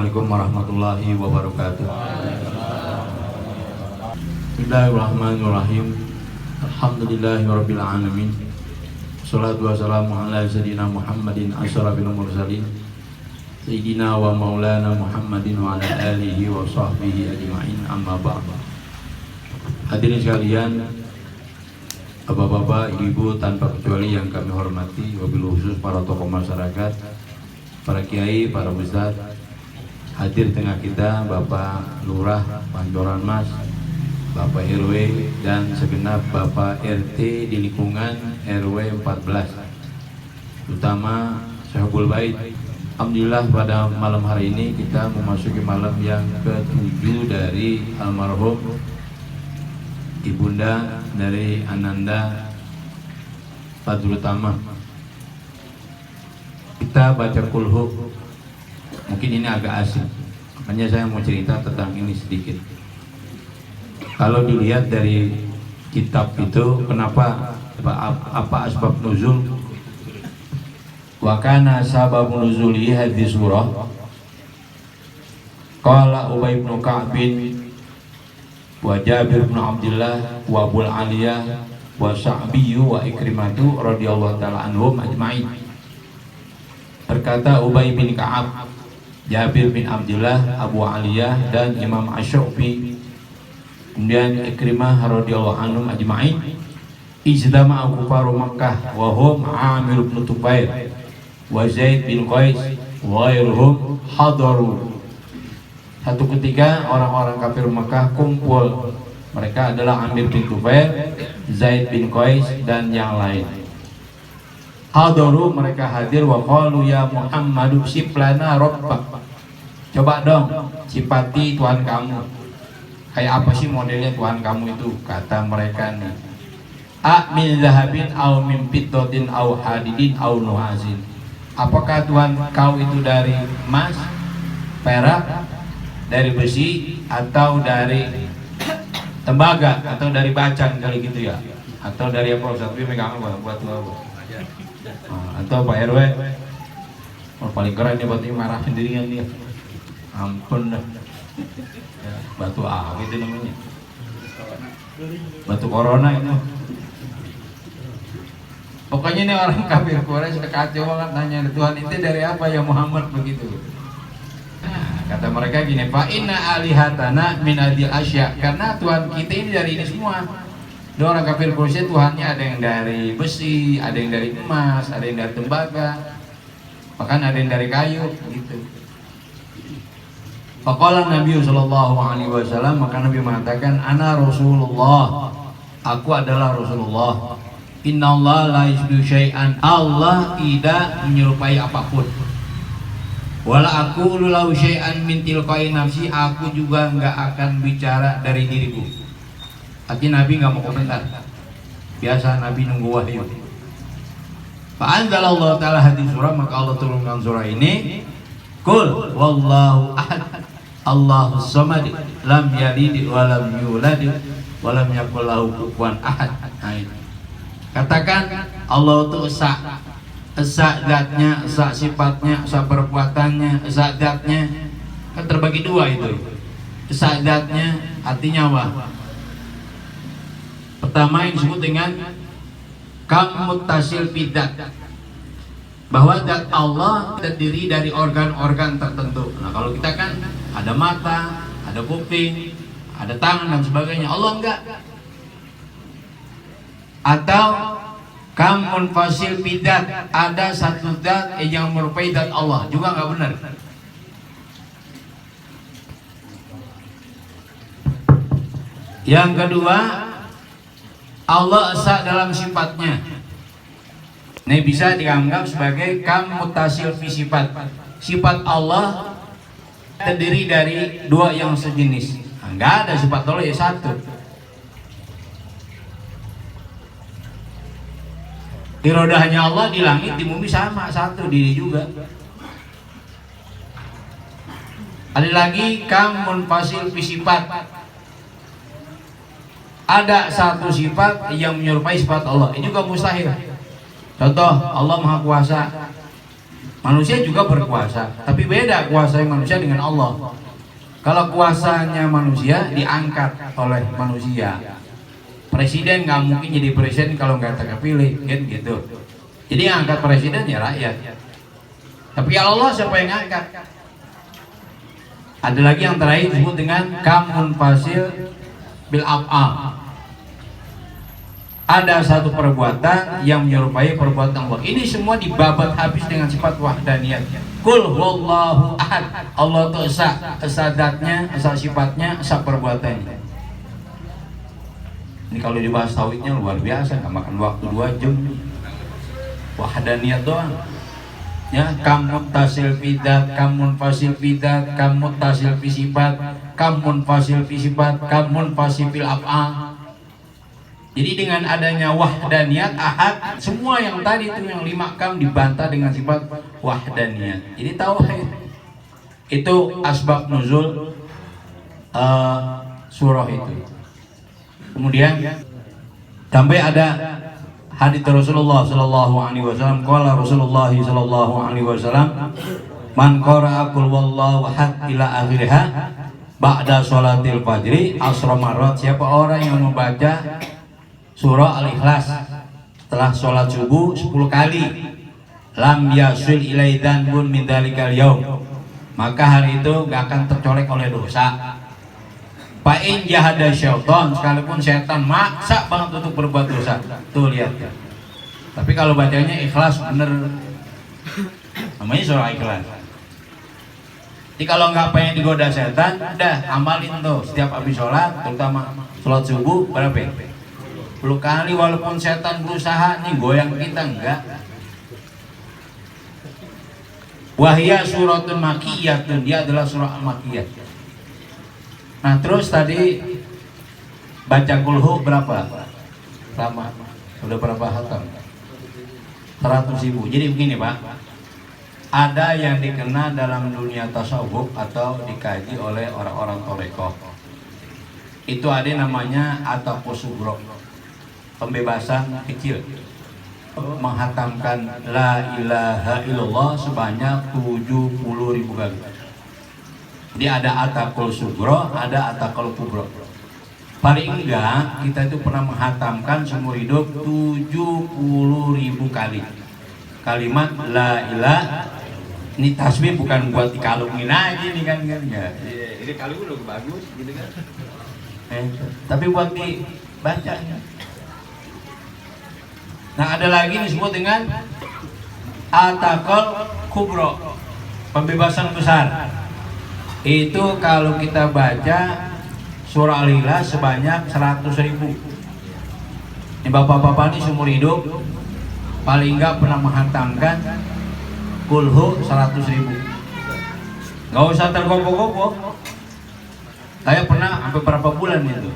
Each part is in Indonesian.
Assalamualaikum warahmatullahi wabarakatuh. Bismillahirrahmanirrahim. Alhamdulillahirabbil alamin. Shalatu wassalamu ala sayyidina Muhammadin asyrafil mursalin. Sayyidina wa maulana Muhammadin wa ala alihi wa sahbihi ajma'in, amma ba'd. Hadirin sekalian, bapak-bapak, ibu-ibu tanpa kecuali yang kami hormati, wabil khusus para tokoh masyarakat, para kiai, para ustadz, hadir tengah kita Bapak Lurah Pancoran Mas, Bapak RW dan segenap Bapak RT di lingkungan RW 14, terutama Syahbul Bait. Alhamdulillah pada malam hari ini kita memasuki malam yang ke-7 dari almarhum ibunda dari Ananda Fadlul Tama. Kita baca kulhu, mungkin ini agak asing, makanya saya mau cerita tentang ini sedikit. Kalau dilihat dari kitab itu, kenapa, apa asbab nuzul? Wa kana sabab nuzuli hadis surah. Qala Ubay bin Ka'b wa Jabir bin Abdullah wa Abul Aliyah wa Sa'bi wa Ikrimatu radhiyallahu taala anhum ajma'in. Berkata Ubay bin Ka'ab, Jabir bin Abdullah, Abu Aliyah dan Imam Asy-Syu'bi, kemudian Ikrimah radhiyallahu anhum ajma'in, ijtama'a kufaru Makkah wa hum Amir bin Tufail wa Zaid bin Qais wa ghairuhum hadaru. Satu ketika orang-orang kafir Makkah kumpul. Mereka adalah Amir bin Tufail, Zaid bin Qais dan yang lain. Hadaru, mereka hadir, wa qalu ya Muhammadu siplana rabbak. Coba dong sifati Tuhan kamu. Kayak apa sih modelnya Tuhan kamu itu? Kata mereka nih. A min zahabin au min fiddatin au hadidin au nuhasin. Apakah Tuhan kau itu dari emas, perak, dari besi, atau dari tembaga, atau dari bacan kali gitu ya? Atau dari apa? Ustaz megang apa buat apa? Atau Pak RW, paling keren nih buat marah sendirian dia. Ampun dah. Batu apa itu namanya? Batu corona itu. Pokoknya ini orang kafir Quraisy kacau banget, nanya Tuhan itu dari apa ya Muhammad begitu. Nah, kata mereka gini, fa inna alihatana min adil asya, karena Tuhan kita ini dari ini semua. Ada orang kafir Quraisy Tuhannya ada yang dari besi, ada yang dari emas, ada yang dari tembaga, bahkan ada yang dari kayu gitu. Faqala Nabi sallallahu alaihi wasallam, maka Nabi mengatakan, ana Rasulullah, aku adalah Rasulullah. Innallaha la yusbihu syai'an, Allah tidak menyerupai apapun. Wala aku lahu syai'an min tilqai nafsi, aku juga enggak akan bicara dari diriku. Artinya Nabi nggak mau komentar. Biasa Nabi nunggu wahyu. Fa'anzalallahu ta'ala hadis surah, maka Allah turunkan surah ini. Qul wallahu ahad, Allahus samad, lam yalid wa lam yulad wa lam yakul lahu kufuwan ahad. Nah, katakan Allah itu esa, esa zatnya, esa sifatnya, esa perbuatannya, esa zatnya. Kan terbagi dua itu. Esa zatnya artinya apa? Pertama yang disebut dengan muttasil bidzat, bahwa zat Allah terdiri dari organ-organ tertentu. Nah kalau kita kan ada mata, ada kuping, ada tangan dan sebagainya. Allah enggak. Atau munfasil bidzat, ada satu zat yang merupai zat Allah, juga enggak benar. Yang kedua, Allah esa dalam sifatnya. Ini bisa dianggap sebagai muttasil fi sifat. Sifat Allah terdiri dari dua yang sejenis. Enggak ada sifat Allah ya satu. Irodahnya Allah di langit di bumi sama, satu diri juga. Ada lagi munfasil fi sifat. Ada satu sifat yang menyerupai sifat Allah, ini juga mustahil. Contoh, Allah Maha Kuasa. Manusia juga berkuasa, tapi beda kuasa manusia dengan Allah. Kalau kuasanya manusia diangkat oleh manusia, presiden nggak mungkin jadi presiden kalau nggak terpilih, kan gitu. Jadi yang angkat presiden ya rakyat. Tapi Allah siapa yang angkat? Ada lagi yang terakhir disebut dengan kamun fasil bil af'al. Ada satu perbuatan yang menyerupai perbuatan Allah. Ini semua dibabat habis dengan sifat wahdaniyat. Kul huwallahu ahad. Allah itu esa zatnya, esa sifatnya, esa perbuatannya. Ini kalau dibahas tauhidnya luar biasa, nggak makan waktu 2 jam. Wahdaniyat doang. Ya, kamun tasil fidat, kamun fasil fidat, kamun tasil fi sifat, kamun fasil fi sifat, kamun fasil fil af'al. Jadi dengan adanya wahdaniyat ahad, semua yang tadi itu yang 5 kam dibantah dengan sifat wahdaniyat. Jadi tauhid itu asbab nuzul surah itu. Kemudian sampai ada hadits Rasulullah sallallahu alaihi wasallam, qala Rasulullah sallallahu alaihi wasallam, man qara'a qul wallahu ahad ila akhirha ba'da sholatil fajri asra marrat. Siapa orang yang membaca surah Al-Ikhlas setelah sholat subuh 10 kali, lam yasul ilaidan bun min dalikal yaum, maka hari itu gak akan tercolek oleh dosa. Fa'in jahada syaitan, sekalipun setan maksa banget untuk berbuat dosa. Tuh lihat. Tapi kalau bacanya ikhlas bener, namanya surah Ikhlas. Jadi kalau nggak pengen digoda setan, udah amalin tuh setiap habis sholat, terutama sholat subuh berapa? 10 kali, walaupun setan berusaha nih goyang kita, enggak. Wahya suratun makiyatun, dia adalah surah al-makiyah. Nah terus tadi baca kulhu berapa lama? Sudah berapa hatam? 100.000. Jadi begini Pak, ada yang dikenal dalam dunia tasawuf atau dikaji oleh orang-orang torekoh, itu ada namanya ataqus sugro, pembebasan kecil, menghatamkan la ilaha illallah sebanyak 70.000 kali. Jadi ada ataqul sugro, ada ataqul kubro. Paling enggak kita itu pernah menghatamkan seumur hidup 70.000 kali kalimat la ilaha. Ini tasbih bukan buat dikalungin aja nih kan ya. Ini kalung udah bagus gitu kan. Tapi buat dibaca. Nah ada lagi disebut dengan ataqul kubro, pembebasan besar. Itu kalau kita baca surah Al-Ikhlas sebanyak 100.000. Ini bapak-bapak ini seumur hidup paling enggak pernah menghantamkan kulhu 100.000. Nggak usah tergopoh-gopoh. Saya pernah sampai berapa bulan itu.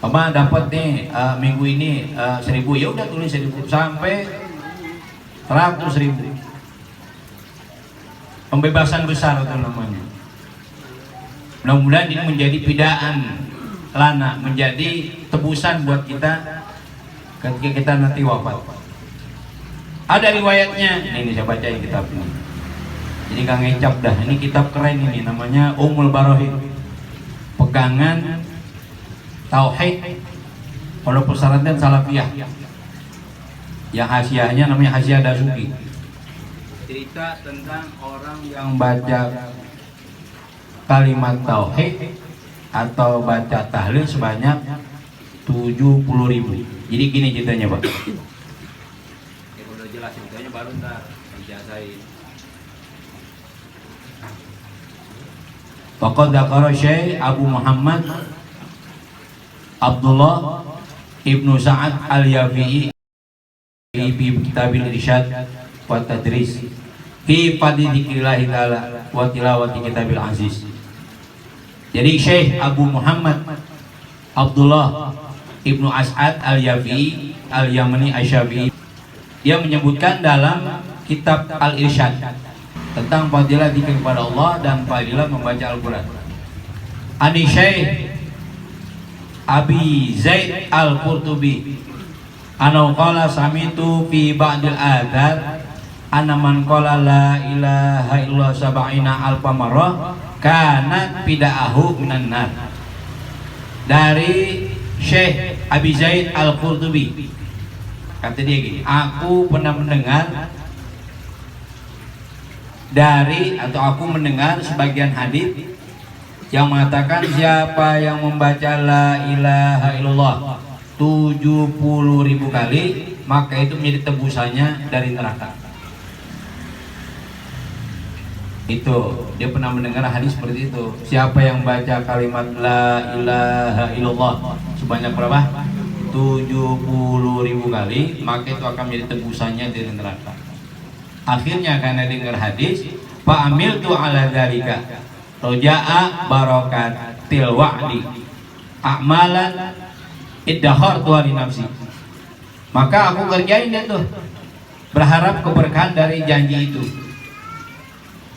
Mama dapat nih minggu ini 1.000, ya udah tulis 1.000 sampai 100.000. Pembebasan besar itu namanya. Mudah-mudahan ini menjadi pidaan lana, menjadi tebusan buat kita ketika kita nanti wafat. Ada riwayatnya, ini saya baca kitab ini. Jadi Kang Ecap dah, ini kitab keren ini, namanya Ummul Barohid, pegangan tauhid kalau persyaratan salafiyah. Yang hasiahnya namanya Hasiah Dasuki. Cerita tentang orang yang baca kalimat tauhid atau baca tahlil sebanyak 70.000. Jadi gini ceritanya Pak. Ya udah jelas ceritanya baru ntar menjelasin. Faqad dzakara Syekh Abu Muhammad Abdullah Ibnu Sa'ad Al-Yafi'i fi Kitabil Irsyad wa Tadris fi fadli dzikrillah ta'ala wa tilawati Kitabil Aziz. Jadi Syekh Abu Muhammad Abdullah Ibnu As'ad Al-Yafi'i Al-Yamani Asy-Syafi'i, dia menyebutkan dalam kitab Al-Irsyad tentang fadilah dzikir kepada Allah dan fadilah membaca Al-Quran. Ani Syekh Abi Zaid Al-Qurtubi anau qala samitu fi ba'dil adhan anna man qala la ilaha illallah sab'ina alfa marrah kanat bid'ahu minan nar. Dari Syekh Abi Zaid Al-Qurtubi, kata dia gini, aku pernah mendengar aku mendengar sebagian hadis yang mengatakan siapa yang membaca la ilaha illallah 70.000 kali maka itu menjadi tebusannya dari neraka. Itu dia pernah mendengar hadis seperti itu. Siapa yang baca kalimat la ilaha illallah sebanyak berapa? 70.000 kali maka itu akan menjadi tebusannya dari neraka. Akhirnya karena dengar hadis, fa amiltu ala dzalika roja'a barakatil wa'di a'malan iddakhartu li nafsi. Maka aku kerjain itu, berharap keberkahan dari janji itu.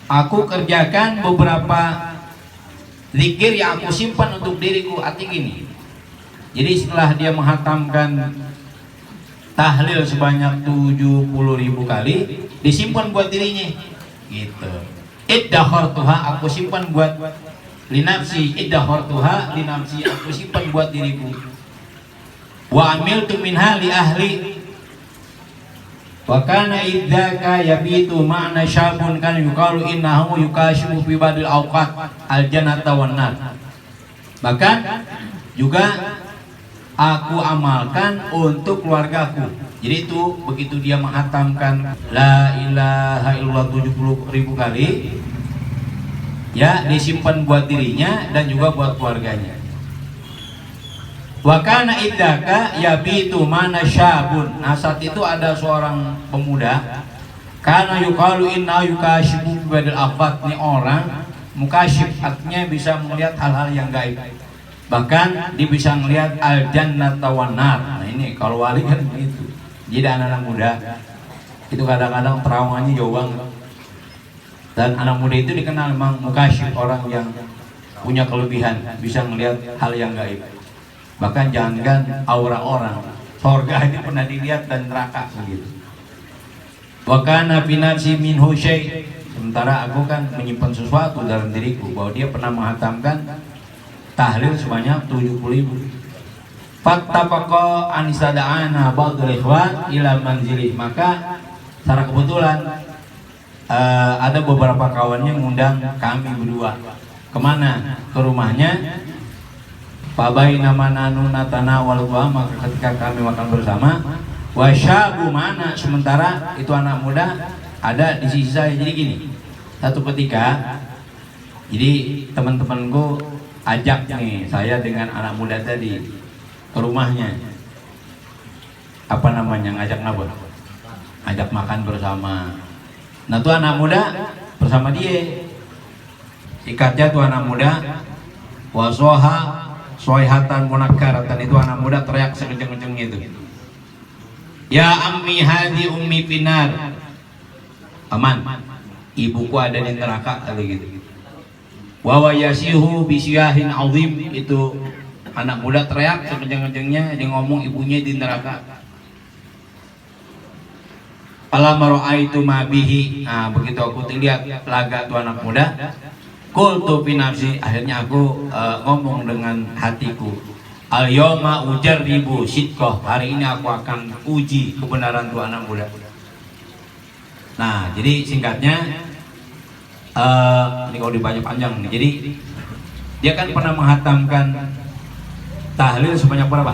Aku kerjakan beberapa zikir yang aku simpan untuk diriku. Arti gini, jadi setelah dia menghatamkan tahlil sebanyak 70.000 kali, disimpan buat dirinya gitu. Iddakhartuha, aku simpan buat linafsi. Iddakhartuha linafsi, aku simpan buat diriku. Wa amiltu minha li ahli. Wa kana idzaka yabitu ma'na syabun kan yuqalu innahu yukashifu fi badil awqat al jannata wan nar. Bahkan juga aku amalkan untuk keluargaku. Jadi itu begitu dia menghatamkan la ilaha illallah 70.000 kali, ya disimpan buat dirinya dan juga buat keluarganya. Wa kana idzaka yabitu mana syabun. Nah saat itu ada seorang pemuda, karena yuqalu inna yukashifu badil afat. Ini orang mukasyif, artinya bisa melihat hal-hal yang gaib. Bahkan dia bisa melihat al jannata wan nar. Nah ini kalau wali kan begitu. Jadi anak-anak muda itu kadang-kadang traumanya jauh banget. Dan anak muda itu dikenal memang mukasyif, orang yang punya kelebihan, bisa melihat hal yang gaib. Bahkan jangankan aura orang, surga ini pernah dilihat dan neraka begitu. Wa kana fi nafsi minhu syai'. Sementara aku kan menyimpan sesuatu dalam diriku, bahwa dia pernah menghatamkan tahlil sebanyak 70.000. Fattafaqa an istada'ana ba'dul ikhwan ila manzilih. Maka secara kebetulan ada beberapa kawannya mengundang kami berdua. Kemana? Ke rumahnya. Fabaina mananu natanawal wa, maka ketika kami makan bersama, wasyabu mana, sementara itu anak muda ada di sisi saya. Jadi gini, satu ketika jadi teman-temanku ajak nih saya dengan anak muda tadi ke rumahnya, apa namanya, ngajak nabut, ajak makan bersama. Nah tuh anak muda bersama dia, ikatnya tuh anak muda wasoha soihatan munakkaratan, itu anak muda teriak sekenceng-kencengnya itu, ya ammi hadi ummi finar, aman ibuku ada di neraka kali gitu. Wa yasihu bisyahin azim, itu anak muda teriak sekenceng-kencengnya, dia ngomong ibunya di neraka. Falamma ra'aitu ma bihi, nah begitu aku lihat laga tuh anak muda, qultu fi nafsi, akhirnya aku ngomong dengan hatiku, al yawma ujarribu sidqah, hari ini aku akan uji kebenaran tuh anak muda. Nah jadi singkatnya, ini kalau dibaca panjang nih, jadi dia kan pernah menghatamkan tahlil sebanyak berapa?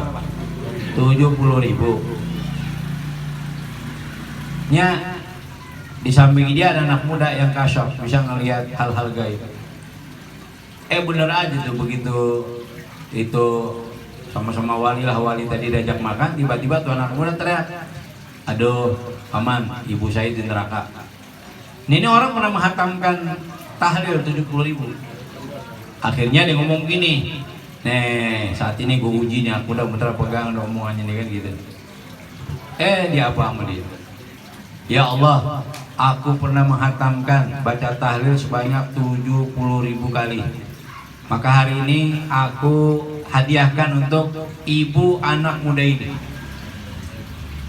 70.000 nya. Di samping dia ada anak muda yang kasyaf, bisa ngelihat hal-hal gaib. Bener aja tuh, begitu itu sama-sama wali lah, wali tadi diajak makan, tiba-tiba tuh anak muda teriak, aduh aman ibu saya di neraka. Ini orang pernah menghatamkan tahlil 70.000. Akhirnya dia ngomong gini, nih saat ini gue uji nih, aku udah bener pegang omongannya nih kan gitu. Dia apa sama dia? Ya Allah, aku pernah menghatamkan baca tahlil sebanyak 70.000 kali. Maka hari ini aku hadiahkan untuk ibu anak muda ini.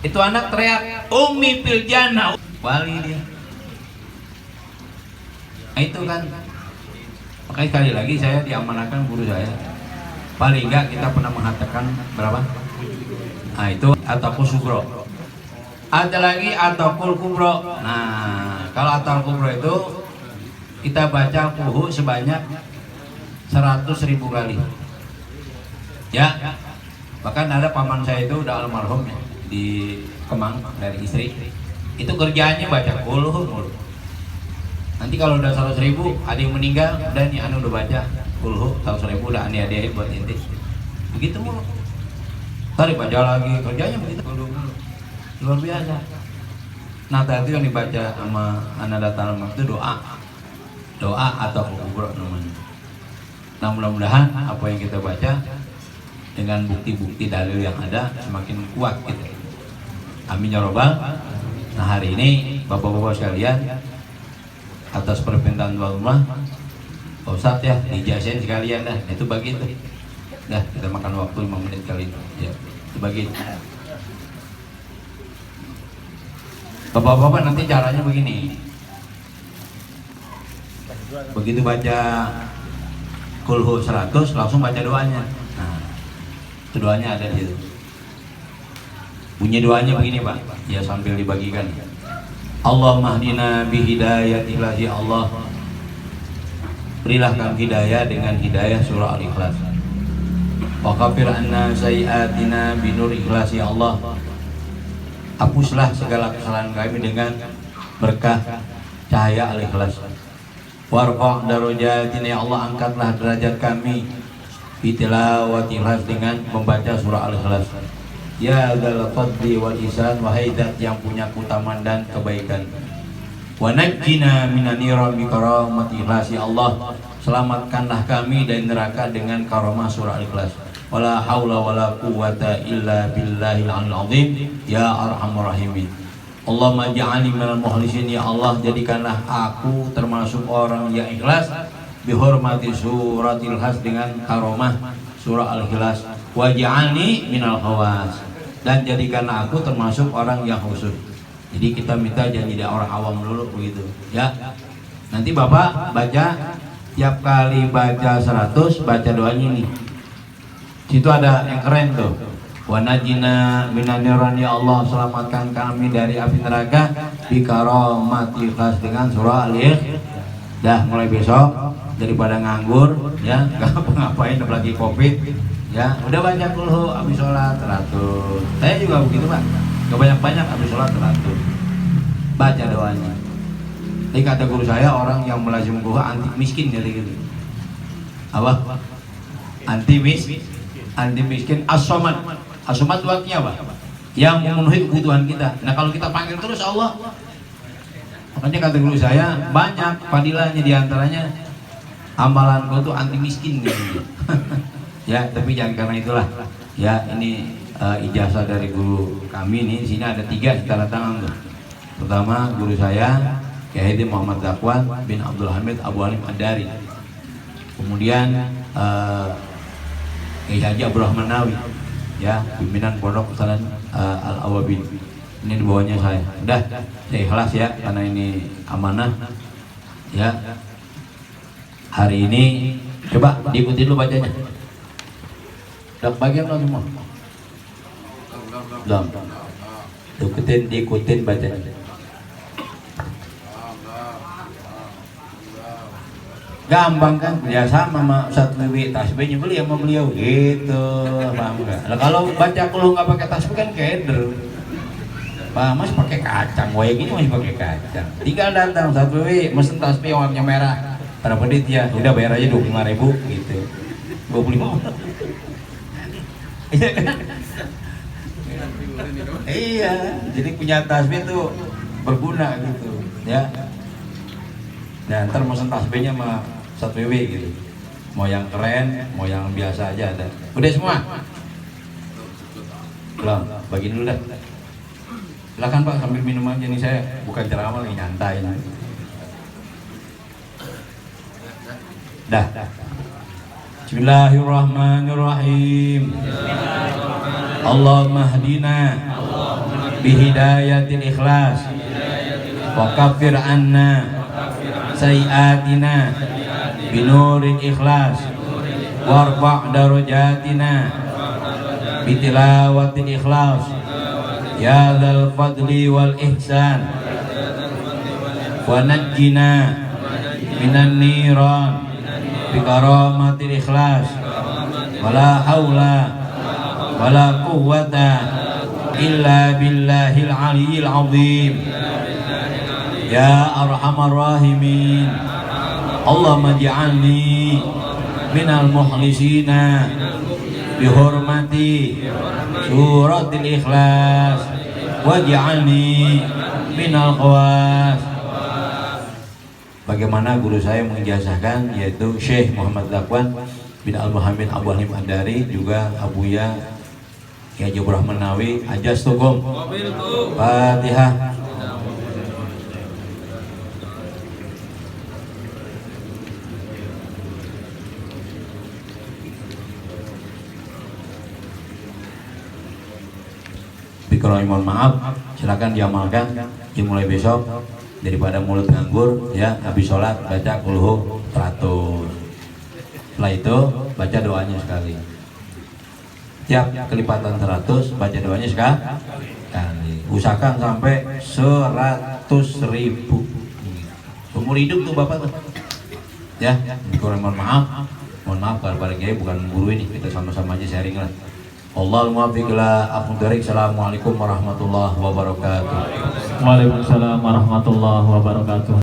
Itu anak teriak, ummi fil jannah, wali dia. Nah, itu kan makanya sekali lagi saya diamanahkan guru saya, paling enggak kita pernah mengatakan berapa? Nah itu ataqul sugro. Ada lagi ataqul kubro. Nah kalau ataqul kubro itu kita baca kuhu sebanyak 100.000 kali ya. Bahkan ada paman saya itu udah almarhum ya, di Kemang dari istri, itu kerjaannya baca kuhu mulu. Nanti kalau udah 100.000 ada yang meninggal, udah nih anu udah baca kulhu 100.000 udah ane-ane buat inti. Begitu mulu. Tadi baca lagi, kerjanya begitu mulu. Luar biasa. Nah tadi yang dibaca sama anak datang itu doa atau kubro namanya. Nah mudah-mudahan apa yang kita baca dengan bukti-bukti dalil yang ada semakin kuat gitu. Amin ya robbal. Nah hari ini bapak-bapak sekalian, atas permintaan Allah, Pak Ustadz ya dijazain sekalian dah, itu bagi itu. Dah kita makan waktu 5 menit kali itu. Ya, itu bagi. Bapak-bapak nanti caranya begini. Begitu baca kulhu 100 langsung baca doanya. Nah, itu doanya ada di situ. Bunyi doanya begini Pak, ya sambil dibagikan. Allahumma hdina bihidayatillah ya Allah, berilah kami hidayah dengan hidayah surah Al-Ikhlas. Wa kafir anna sayiatina binur ikhlas ya Allah, hapuslah segala kesalahan kami dengan berkah cahaya Al-Ikhlas. Warfa' darajatina ya Allah, angkatlah derajat kami bitilawati ikhlas dengan membaca surah Al-Ikhlas. Ya dzal fadli wal ihsan, wahai zat yang punya keutamaan dan kebaikan. Wa najjina minan niran bi karamati ikhlas ya Allah, selamatkanlah kami dari neraka dengan karamah surah Al-Ikhlas. Wala haula wala quwwata illa billahil aliyil azim ya arhamar rahimin. Allahumma ja'alni minal mukhlisin ya Allah, jadikanlah aku termasuk orang yang ikhlas bihormati suratil ikhlas, dengan karamah surah Al-Ikhlas. Waj'alni minal khawas, dan jadikanlah aku termasuk orang yang khusus. Jadi kita minta jangan jadi orang awam dulu begitu ya. Nanti Bapak baca tiap kali baca 100 baca doanya nih. Situ ada yang keren tuh. Wa najina minan niran ya Allah, selamatkan kami dari api neraka bi karamati ikhlas dengan surah Al-Ikhlas. Dah mulai besok daripada nganggur ya, enggak ngapain apalagi Covid. Ya, udah baca kulhu habis sholat 100. Saya juga begitu Pak, gak banyak-banyak habis sholat 100. Baca doanya. Jadi kata guru saya, orang yang melazim kulhu anti miskin jadi gitu. Apa? Anti miskin, as-somad. As-somad itu artinya apa? Yang memenuhi kebutuhan kita. Nah kalau kita panggil terus Allah, makanya kata guru saya, banyak fadilahnya, diantaranya amalan gua tuh anti miskin gitu. Ya, tapi jangan karena itulah. Ya, ini ijazah dari guru kami nih. Di sini ada 3 tanda tangan tuh. Pertama guru saya Kiai Muhammad Zakwan bin Abdul Hamid Abu Halim Ad-Dari. Kemudian Kiai Haji Abdurrahman Nawi, ya, pimpinan Pondok Pesantren Al-Awabin. Ini di bawahnya saya. Udah, saya ikhlas ya karena ini amanah. Ya. Hari ini coba diikuti dulu bacanya. Udah bagian lo semua? Belum. Diikutin bacanya. Gampang kan? Biasa sama Ustaz Lewi tasbihnya beli sama beliau gitu, paham nggak? Nah, kalau baca kalau nggak pakai tasbih kan keder. Pak Mas pakai kacang, wae gini masih pakai kacang. Tinggal datang Ustaz Lewi mesen tasbih warnanya merah. Berapa duit ya? Udah bayar aja 25.000 gitu. 25. Iya, jadi punya tasbih itu berguna gitu, ya. Dan ntar mesen tasbihnya sama 1 WW gitu. Mau yang keren, mau yang biasa aja ada. Udah semua? Belum, bagi dulu dah. Silakan Pak sambil minum aja nih, saya bukan ceramah lagi nyantai. Dah. Bismillahirrahmanirrahim. Allahumma hdina bihidayatil ikhlas wa kaffir anna sayiatina binuril ikhlas warfa' darajatina bitilawatil ikhlas ya dzal fadli wal ihsan wa najjina minan niran bi karamatil ikhlas wala haula wala quwwata illa billahil aliyyil azim ya arhamar rahimin Allahumma ij'alni minal mukhlisina bihormati suratil ikhlas waj'alni minal khawas. Bagaimana guru saya mengijazahkan, yaitu Syekh Muhammad Zakwan bin Al-Muhammin Abu Halim Ad-Dari, juga Abuya Kiai Haji Rahman Nawawi. Ajastukum. Fatihah. Bikrohi mohon maaf, silakan diamalkan dimulai besok, daripada mulut nganggur ya. Habis sholat baca kulhu 100, setelah itu baca doanya sekali, tiap kelipatan 100 baca doanya sekali. Usahakan sampai 100.000 seumur hidup tuh bapak tuh ya. Bikrohi mohon maaf kalau kiai bukan guru ini, kita sama-sama aja sharing lah. Allahumma muwaffiq ila aqdari. Assalamualaikum warahmatullahi wabarakatuh. Waalaikumsalam warahmatullahi wabarakatuh.